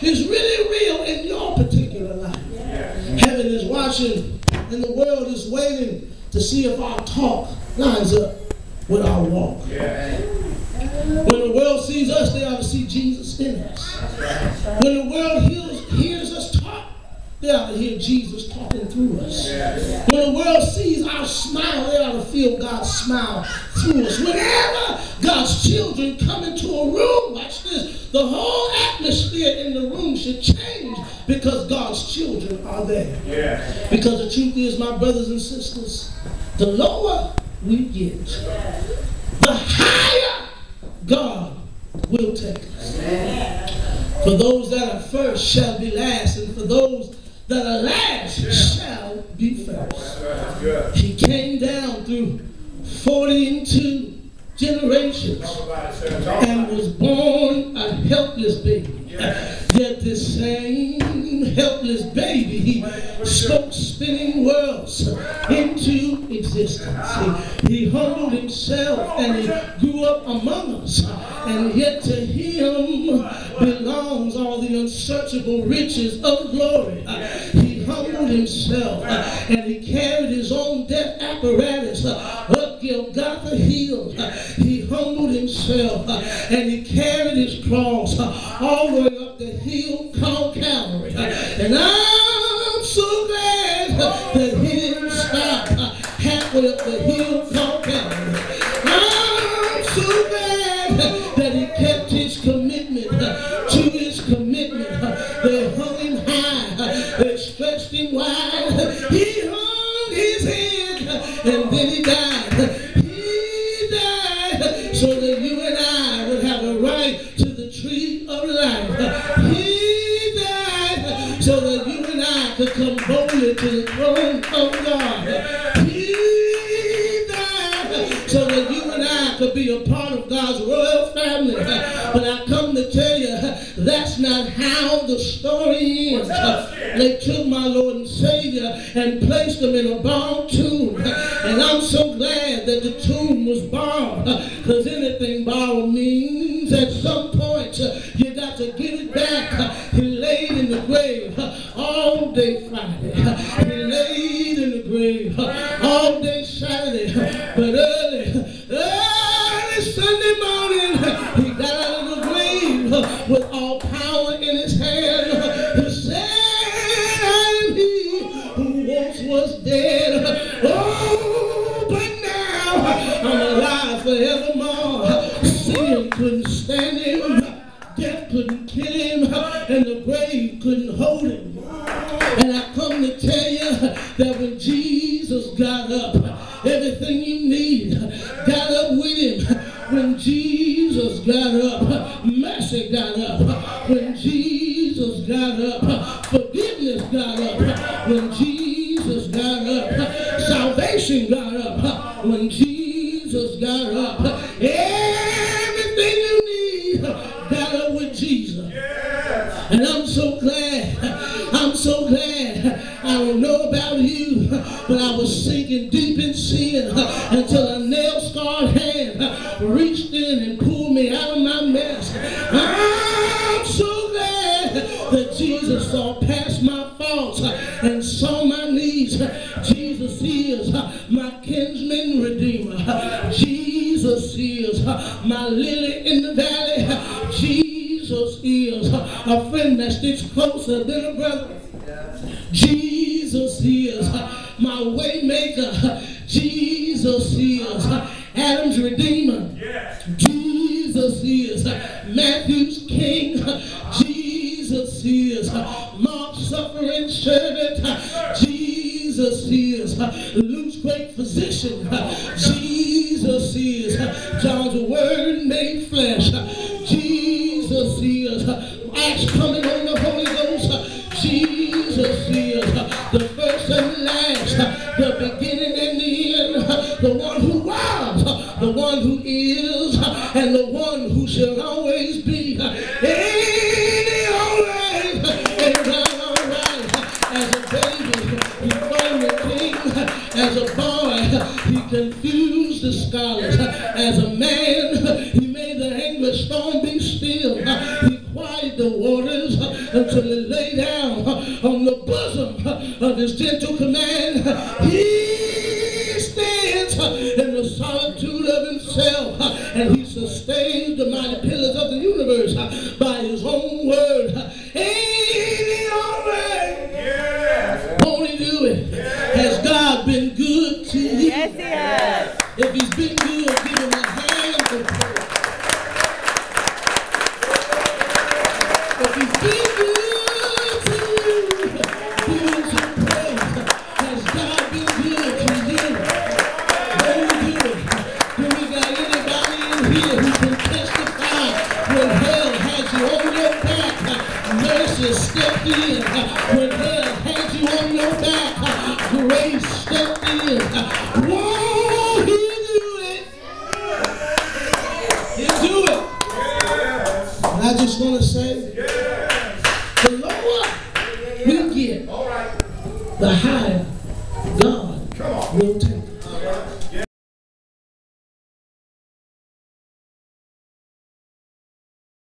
is really real in your particular life. Heaven is watching and the world is waiting to see if our talk lines up with our walk. When the world sees us, they ought to see Jesus in us. When the world hears us talk, they ought to hear Jesus talking through us. When the world sees our smile, they ought to feel God's smile through us. Whenever God's children come into a room, watch this, the whole atmosphere in the room should change because God's children are there. Because the truth is, my brothers and sisters, the lower we get, the higher God will take us. For those that are first shall be last, and for those that are last shall be first. He came down through 42 generations and was born a helpless baby. Yet this same helpless baby spoke spinning worlds into existence. He humbled himself and he grew up among us. And yet to him belongs all the unsearchable riches of glory. He humbled himself and he carried his own death apparatus up Golgotha Hill. He humbled himself and he carried his cross all the way up the hill called Calvary. And I'm so glad that he didn't stop halfway up the hill called Calvary. I'm so glad that he kept his commitment to his commitment. They hung him high, they stretched him wide. He hung his head and then he died. He died so that you and I would have a right to the tree of life. He died so that you and I could come boldly to the throne of God. He died so that you and I could be a part of God's royal family. But I come to tell you, that's not how the story ends. They took my Lord and Savior and placed him in a borrowed tomb. And I'm so glad that the tomb was borrowed, because anything borrowed means at some point you got to give it back. He laid in the grave all day Friday. He laid in the grave all day Saturday. But early Sunday morning, he got out of the grave with all power in his hand. He said, I am he who once was dead. Oh, but now I'm alive forevermore. Sin couldn't stand him, death couldn't kill him, and the grave couldn't hold him. And I come to tell you that when Jesus got up, everything you need got up with him. When Jesus got up, mercy got up. When Jesus got up, forgiveness got up. When Jesus got up, salvation got up. When Jesus got up, everything you need got up with Jesus. And I'm so glad. I'm so glad. I don't know about you, but I was sinking deep in sin until a nail-scarred hand reached in and pulled me out of my mess. I'm so glad that Jesus saw past my faults and saw my needs. Jesus is my kinsman redeemer. Jesus is my lily in the valley. Jesus is a friend that sticks closer than a brother. Jesus is my way maker. Jesus is Adam's redeemer. Jesus is Matthew's king. Jesus is Mark's suffering servant. Jesus is Luke's great physician. Jesus is John's word made flesh. Jesus is Acts coming on the Holy Ghost. Jesus is the first and the last, the beginning and the end, the one who was, the one who is, and the one who shall always be. Ain't he alright? Ain't God alright? As a baby, he found the king. As a boy, he confused the scholars. As a man, he made the angry storm be still. He quieted the waters until he lay down on the bosom of his gentle command. He stands in the solitude of himself, and he sustains the mighty pillars of the universe by his own word. Ain't it all right? Yeah. Won't he do it? Yeah. Has God been good to you? Yes, he has. If he's been good, give him a hand of praise. If he's been good to you, give him some praise. Has God been good to you? Won't he do it? Do we got anybody in here who can testify when hell has you on your back? Mercy stepped in. When hell has you on your back, grace stepped in. Won't he do it? He'll do it. And I just want to say, the lower we get, the higher God will take.